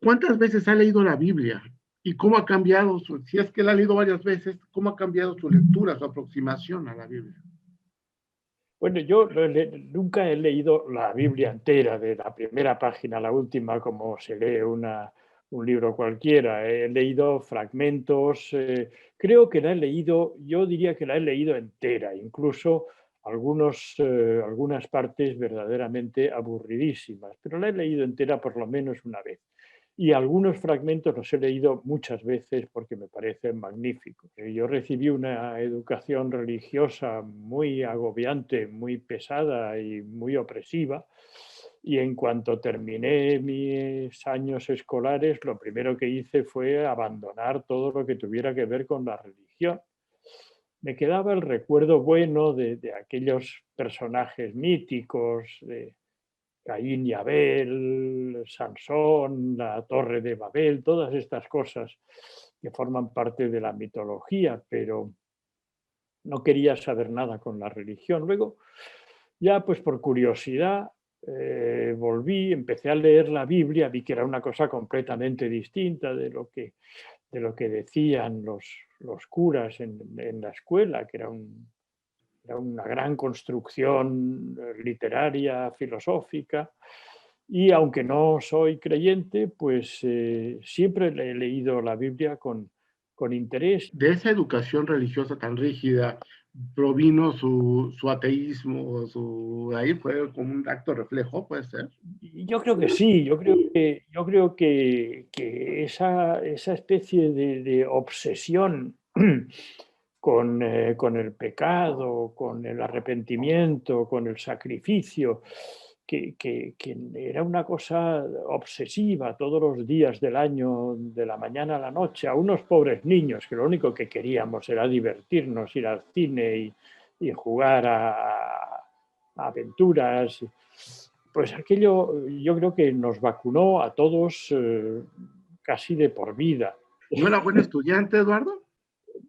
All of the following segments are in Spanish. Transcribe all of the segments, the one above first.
¿cuántas veces ha leído la Biblia? ¿Y cómo ha cambiado, si es que la ha leído varias veces, cómo ha cambiado su lectura, su aproximación a la Biblia? Bueno, yo nunca he leído la Biblia entera, de la primera página a la última, como se lee un libro cualquiera. He leído fragmentos, creo que la he leído, yo diría que la he leído entera, incluso algunas partes verdaderamente aburridísimas, pero la he leído entera por lo menos una vez. Y algunos fragmentos los he leído muchas veces porque me parecen magníficos. Yo recibí una educación religiosa muy agobiante, muy pesada y muy opresiva. Y en cuanto terminé mis años escolares, lo primero que hice fue abandonar todo lo que tuviera que ver con la religión. Me quedaba el recuerdo bueno de aquellos personajes míticos, de Caín y Abel, Sansón, la Torre de Babel, todas estas cosas que forman parte de la mitología, pero no quería saber nada con la religión. Luego, ya pues por curiosidad, volví, empecé a leer la Biblia, vi que era una cosa completamente distinta de lo que decían los curas en la escuela, que era una gran construcción literaria, filosófica. Y aunque no soy creyente, pues siempre he leído la Biblia con interés. De esa educación religiosa tan rígida, provino su ateísmo, ahí fue como un acto reflejo, puede ser. Y yo creo que sí, que esa especie de obsesión con el pecado, con el arrepentimiento, con el sacrificio, que era una cosa obsesiva todos los días del año, de la mañana a la noche, a unos pobres niños que lo único que queríamos era divertirnos, ir al cine y jugar a aventuras. Pues aquello yo creo que nos vacunó a todos casi de por vida. ¿No era buen estudiante, Eduardo?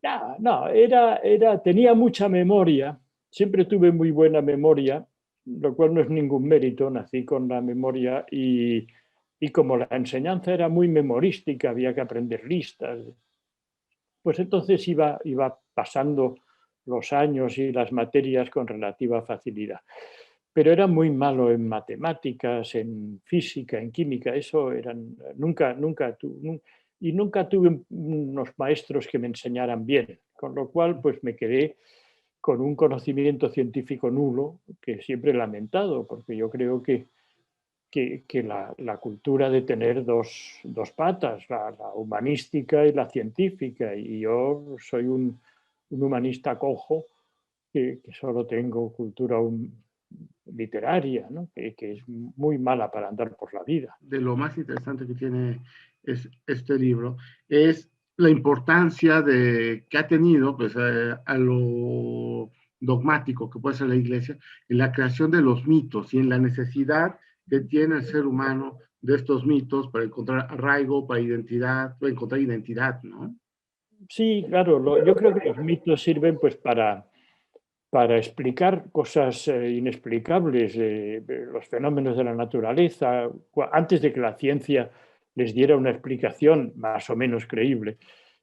No, no, tenía mucha memoria, siempre tuve muy buena memoria, lo cual no es ningún mérito, nací con la memoria y como la enseñanza era muy memorística, había que aprender listas, pues entonces iba pasando los años y las materias con relativa facilidad. Pero era muy malo en matemáticas, en física, en química, eso eran, y nunca tuve unos maestros que me enseñaran bien, con lo cual pues me quedé con un conocimiento científico nulo, que siempre he lamentado, porque yo creo que la cultura de tener dos patas, la humanística y la científica, y yo soy un humanista cojo que solo tengo cultura literaria, ¿no? Que es muy mala para andar por la vida. De lo más interesante que tiene este libro es la importancia que ha tenido pues, a lo dogmático que puede ser la iglesia en la creación de los mitos y en la necesidad que tiene el ser humano de estos mitos para encontrar arraigo, para encontrar identidad, ¿no? Sí, claro, yo creo que los mitos sirven pues para explicar cosas inexplicables, los fenómenos de la naturaleza, antes de que la ciencia les diera una explicación más o menos creíble.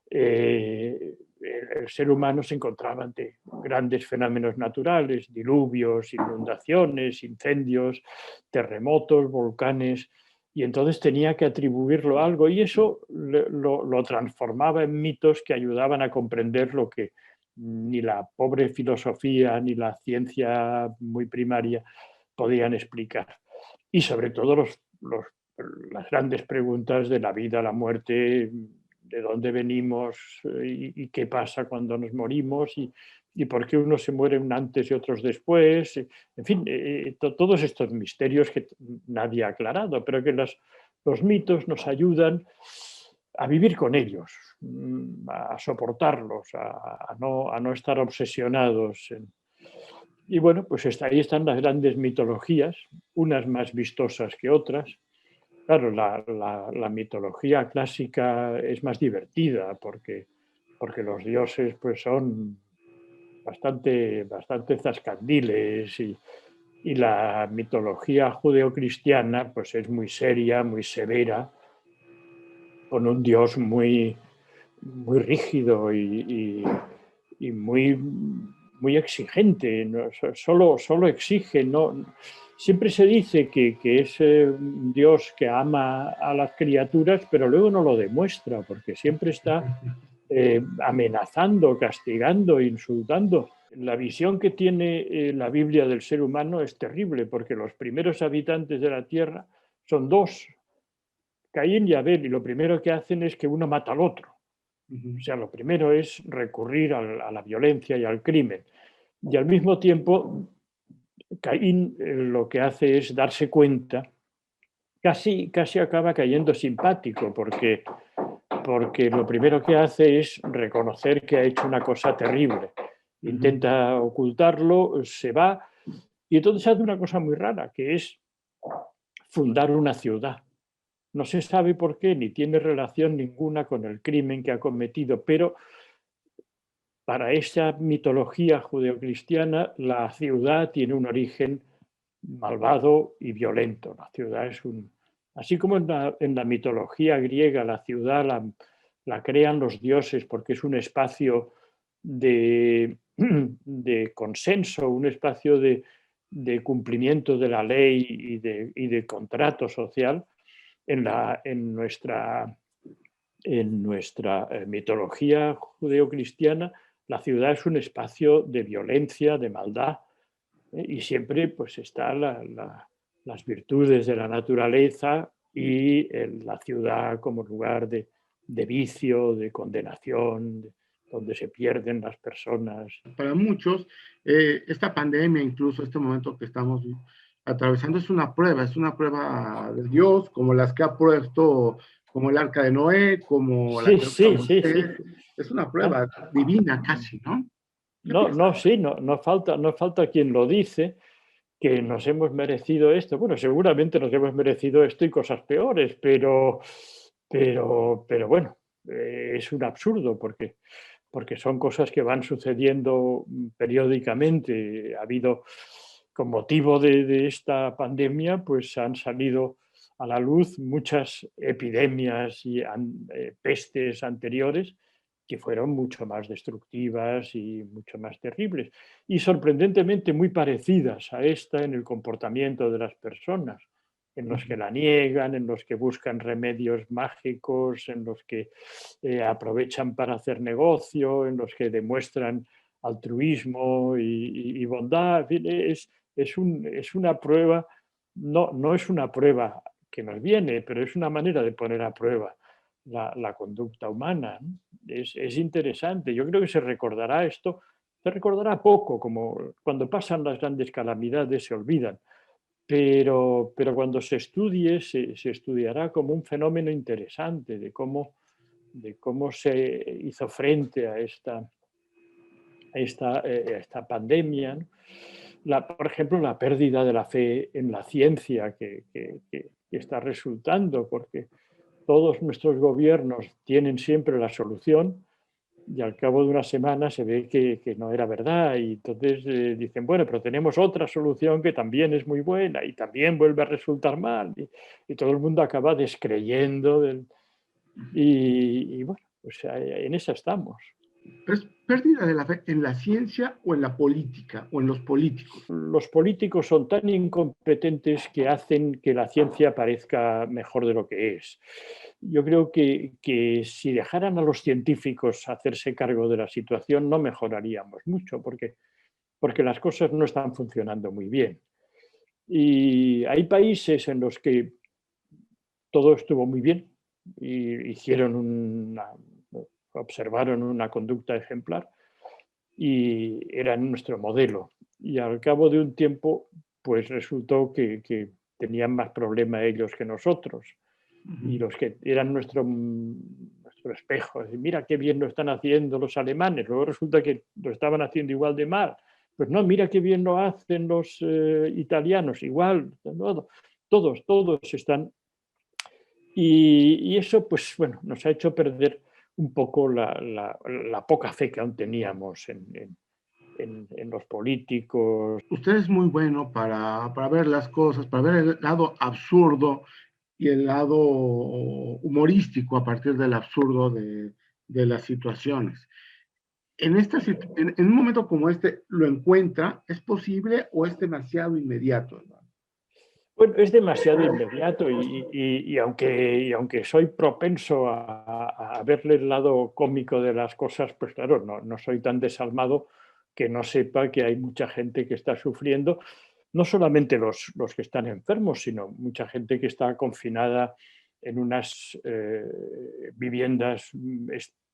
El ser humano se encontraba ante grandes fenómenos naturales, diluvios, inundaciones, incendios, terremotos, volcanes, y entonces tenía que atribuirlo a algo, y eso lo transformaba en mitos que ayudaban a comprender lo que ni la pobre filosofía ni la ciencia muy primaria podían explicar. Y sobre todo las grandes preguntas de la vida, la muerte, de dónde venimos y qué pasa cuando nos morimos y por qué unos se mueren antes y otros después. En fin, todos estos misterios que nadie ha aclarado, pero que los mitos nos ayudan a vivir con ellos, a soportarlos, a no estar obsesionados. Y bueno, pues ahí están las grandes mitologías, unas más vistosas que otras. Claro, la mitología clásica es más divertida porque los dioses pues son bastante zascandiles y la mitología judeocristiana pues es muy seria, muy severa con un Dios muy, muy rígido y muy, muy exigente, ¿no? Solo exige, ¿no? Siempre se dice que es un Dios que ama a las criaturas, pero luego no lo demuestra, porque siempre está amenazando, castigando, insultando. La visión que tiene la Biblia del ser humano es terrible, porque los primeros habitantes de la tierra son dos, Caín y Abel, y lo primero que hacen es que uno mata al otro. Ujú. O sea, lo primero es recurrir a la violencia y al crimen. Y al mismo tiempo, Caín lo que hace es darse cuenta, casi acaba cayendo simpático, porque lo primero que hace es reconocer que ha hecho una cosa terrible. Ujú. Intenta ocultarlo, se va, y entonces hace una cosa muy rara, que es fundar una ciudad. No se sabe por qué, ni tiene relación ninguna con el crimen que ha cometido, pero para esa mitología judeocristiana, la ciudad tiene un origen malvado y violento. La ciudad es un... Así como en la mitología griega la ciudad la crean los dioses porque es un espacio de consenso, un espacio de cumplimiento de la ley y de contrato social, en nuestra mitología judeocristiana, la ciudad es un espacio de violencia, de maldad, y siempre pues están las virtudes de la naturaleza y la ciudad como lugar de vicio, de condenación, donde se pierden las personas. Para muchos, esta pandemia, incluso este momento que estamos atravesando, es una prueba de Dios, como las que ha puesto, como el arca de Noé, como la Sí, que usa sí, sí, sí. Moisés, es una Ah, prueba divina casi, ¿no? ¿Qué no, piensas? no, sí, no falta quien lo dice, que nos hemos merecido esto. Bueno, seguramente nos hemos merecido esto y cosas peores, pero bueno, es un absurdo porque son cosas que van sucediendo periódicamente. Ha habido, con motivo de esta pandemia, pues han salido a la luz muchas epidemias y pestes anteriores que fueron mucho más destructivas y mucho más terribles, y sorprendentemente muy parecidas a esta en el comportamiento de las personas, en los que la niegan, en los que buscan remedios mágicos, en los que aprovechan para hacer negocio, en los que demuestran altruismo y bondad. En fin, es una prueba, no es una prueba que nos viene, pero es una manera de poner a prueba la conducta humana, ¿no? Es interesante. Yo creo que se recordará poco, como cuando pasan las grandes calamidades se olvidan, pero cuando se estudie, se estudiará como un fenómeno interesante de cómo se hizo frente a esta pandemia, ¿no? Por ejemplo, la pérdida de la fe en la ciencia que está resultando, porque todos nuestros gobiernos tienen siempre la solución y al cabo de una semana se ve que no era verdad y entonces dicen, bueno, pero tenemos otra solución que también es muy buena y también vuelve a resultar mal y todo el mundo acaba descreyendo y bueno, pues en esa estamos. ¿Es pérdida de la fe en la ciencia o en la política o en los políticos? Los políticos son tan incompetentes que hacen que la ciencia parezca mejor de lo que es. Yo creo que si dejaran a los científicos hacerse cargo de la situación no mejoraríamos mucho porque las cosas no están funcionando muy bien. Y hay países en los que todo estuvo muy bien y observaron una conducta ejemplar y eran nuestro modelo. Y al cabo de un tiempo, pues resultó que tenían más problema ellos que nosotros. Y Ujú. los que eran nuestro espejo, decir, mira qué bien lo están haciendo los alemanes, luego resulta que lo estaban haciendo igual de mal. Pues no, mira qué bien lo hacen los italianos, igual, no, todos están. Y eso, pues bueno, nos ha hecho perder un poco la poca fe que aún teníamos en los políticos. Usted es muy bueno para ver las cosas, para ver el lado absurdo y el lado humorístico a partir del absurdo de las situaciones. En un momento como este, ¿lo encuentra? ¿Es posible o es demasiado inmediato? Bueno, es demasiado inmediato y aunque soy propenso a verle el lado cómico de las cosas, pues claro, no soy tan desalmado que no sepa que hay mucha gente que está sufriendo, no solamente los que están enfermos, sino mucha gente que está confinada en unas viviendas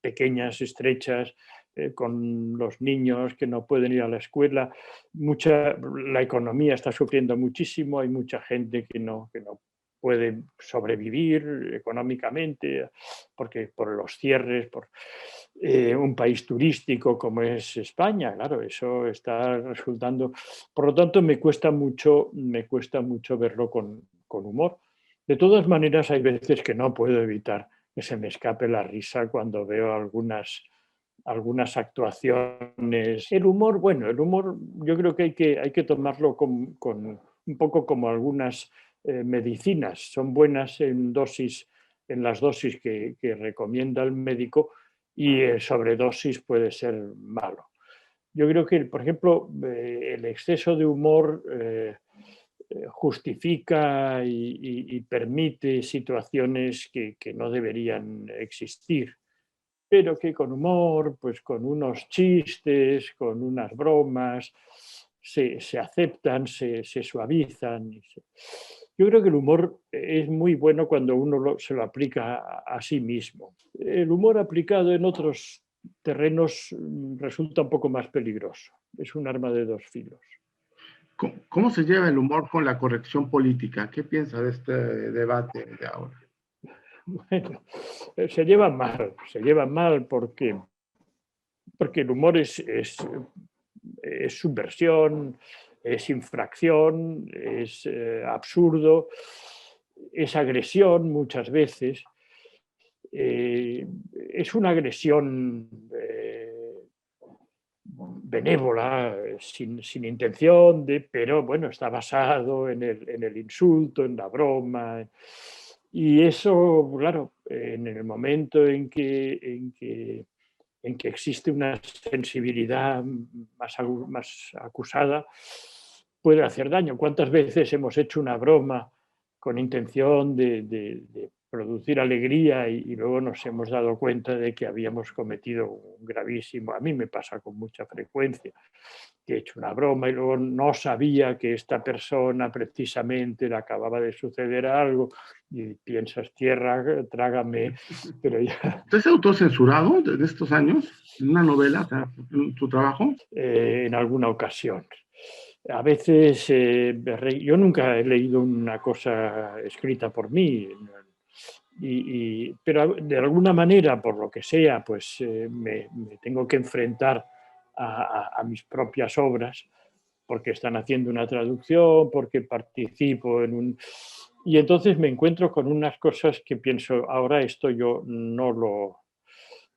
pequeñas, estrechas, con los niños que no pueden ir a la escuela. La economía está sufriendo muchísimo, hay mucha gente que no puede sobrevivir económicamente por los cierres, por un país turístico como es España, claro, eso está resultando. Por lo tanto, me cuesta mucho verlo con humor. De todas maneras, hay veces que no puedo evitar que se me escape la risa cuando veo algunas actuaciones. El humor, bueno, el humor yo creo que hay que tomarlo con un poco como algunas medicinas. Son buenas en las dosis que recomienda el médico, y sobredosis puede ser malo. Yo creo que, por ejemplo, el exceso de humor justifica y permite situaciones que no deberían existir, pero que con humor, pues con unos chistes, con unas bromas, se aceptan, se suavizan. Yo creo que el humor es muy bueno cuando uno se lo aplica a sí mismo. El humor aplicado en otros terrenos resulta un poco más peligroso. Es un arma de dos filos. ¿Cómo se lleva el humor con la corrección política? ¿Qué piensa de este debate de ahora? Bueno, se lleva mal porque el humor es subversión, es infracción, es absurdo, es agresión muchas veces. Es una agresión benévola, sin intención pero bueno, está basado en el insulto, en la broma. Y eso, claro, en el momento en que existe una sensibilidad más acusada, puede hacer daño. ¿Cuántas veces hemos hecho una broma con intención de producir alegría y luego nos hemos dado cuenta de que habíamos cometido un gravísimo? A mí me pasa con mucha frecuencia que he hecho una broma y luego no sabía que esta persona precisamente le acababa de suceder algo y piensas, tierra, trágame, pero ya... ¿Usted se ha autocensurado de estos años en una novela, o sea, en su trabajo? En alguna ocasión. A veces, yo nunca he leído una cosa escrita por mí, pero de alguna manera, por lo que sea, pues me tengo que enfrentar a mis propias obras, porque están haciendo una traducción, porque participo en un... Y entonces me encuentro con unas cosas que pienso, ahora esto yo no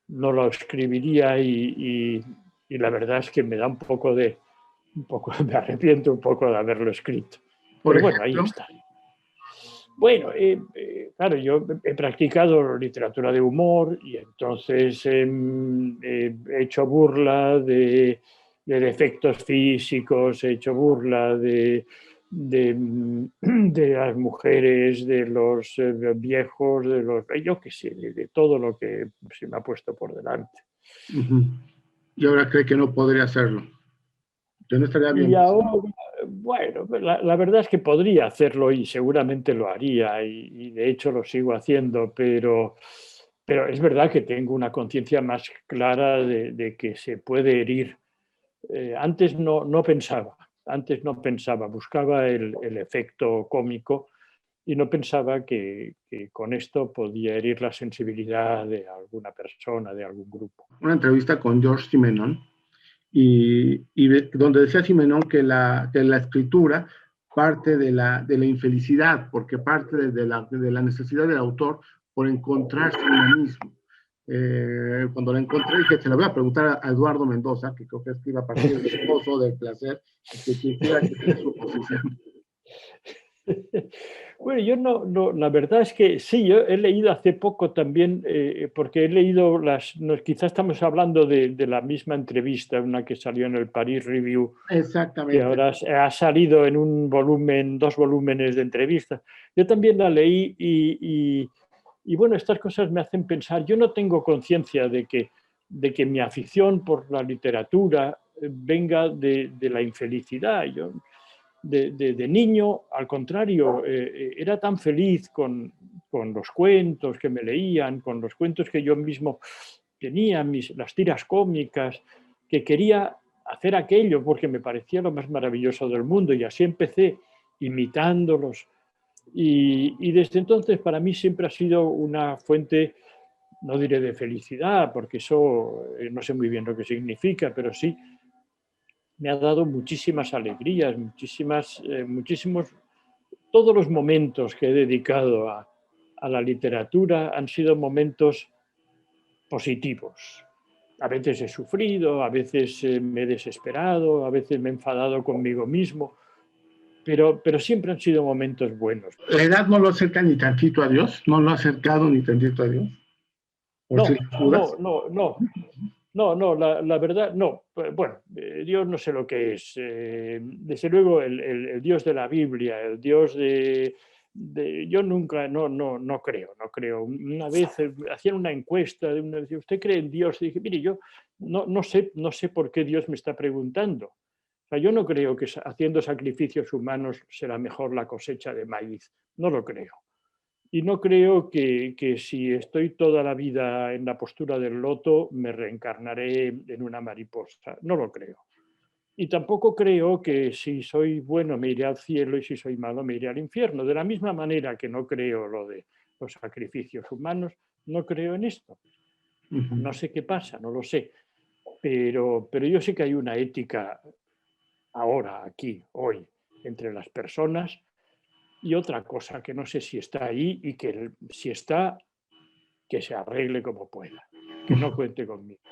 lo escribiría y la verdad es que me da me arrepiento un poco de haberlo escrito. Por Pero bueno, ahí ejemplo, está. Bueno, claro, yo he practicado literatura de humor y entonces he hecho burla de defectos físicos, he hecho burla de las mujeres, de los viejos, yo qué sé, de todo lo que se me ha puesto por delante. y ahora cree que no podría hacerlo. Que no estaría bien Y visto. ahora, bueno, la verdad es que podría hacerlo y seguramente lo haría y de hecho lo sigo haciendo, pero es verdad que tengo una conciencia más clara de que se puede herir. Antes no pensaba, buscaba el efecto cómico y no pensaba que con esto podía herir la sensibilidad de alguna persona, de algún grupo. Una entrevista con George Simenon, donde decía Simenon que la escritura parte de la infelicidad, porque parte de la necesidad del autor por encontrarse a uno mismo. Cuando la encontré, dije, se la voy a preguntar a Eduardo Mendoza, que creo que escribe a partir del pozo del placer, y que quisiera que sea su posición. Bueno, yo la verdad es que sí, yo he leído hace poco también, porque he leído quizás estamos hablando de la misma entrevista, una que salió en el Paris Review, que Exactamente. ahora ha salido en un volumen, 2 volúmenes de entrevistas. Yo también la leí y bueno, estas cosas me hacen pensar. Yo no tengo conciencia de que mi afición por la literatura venga de la infelicidad. Yo de niño, al contrario, era tan feliz con los cuentos que me leían, con los cuentos que yo mismo tenía, las tiras cómicas, que quería hacer aquello porque me parecía lo más maravilloso del mundo y así empecé imitándolos. Y desde entonces para mí siempre ha sido una fuente, no diré de felicidad, porque eso no sé muy bien lo que significa, pero sí me ha dado muchísimas alegrías, muchísimos, todos los momentos que he dedicado a la literatura han sido momentos positivos. A veces he sufrido, a veces me he desesperado, a veces me he enfadado conmigo mismo, pero siempre han sido momentos buenos. La edad no lo acerca ni tantito a Dios, no lo ha acercado ni tantito a Dios, por si No, las no, dudas. no, no. No, no, la verdad, no. Bueno, Dios no sé lo que es. Desde luego, el Dios de la Biblia, el Dios yo nunca, no creo, no creo. Una vez hacían una encuesta, ¿usted cree en Dios? Y dije, mire, yo no sé por qué Dios me está preguntando. O sea, yo no creo que haciendo sacrificios humanos será mejor la cosecha de maíz. No lo creo. Y no creo que si estoy toda la vida en la postura del loto, me reencarnaré en una mariposa. No lo creo. Y tampoco creo que si soy bueno me iré al cielo y si soy malo me iré al infierno. De la misma manera que no creo lo de los sacrificios humanos, no creo en esto. No sé qué pasa, no lo sé. Pero yo sé que hay una ética ahora, aquí, hoy, entre las personas y otra cosa que no sé si está ahí y que si está, que se arregle como pueda, que no cuente conmigo.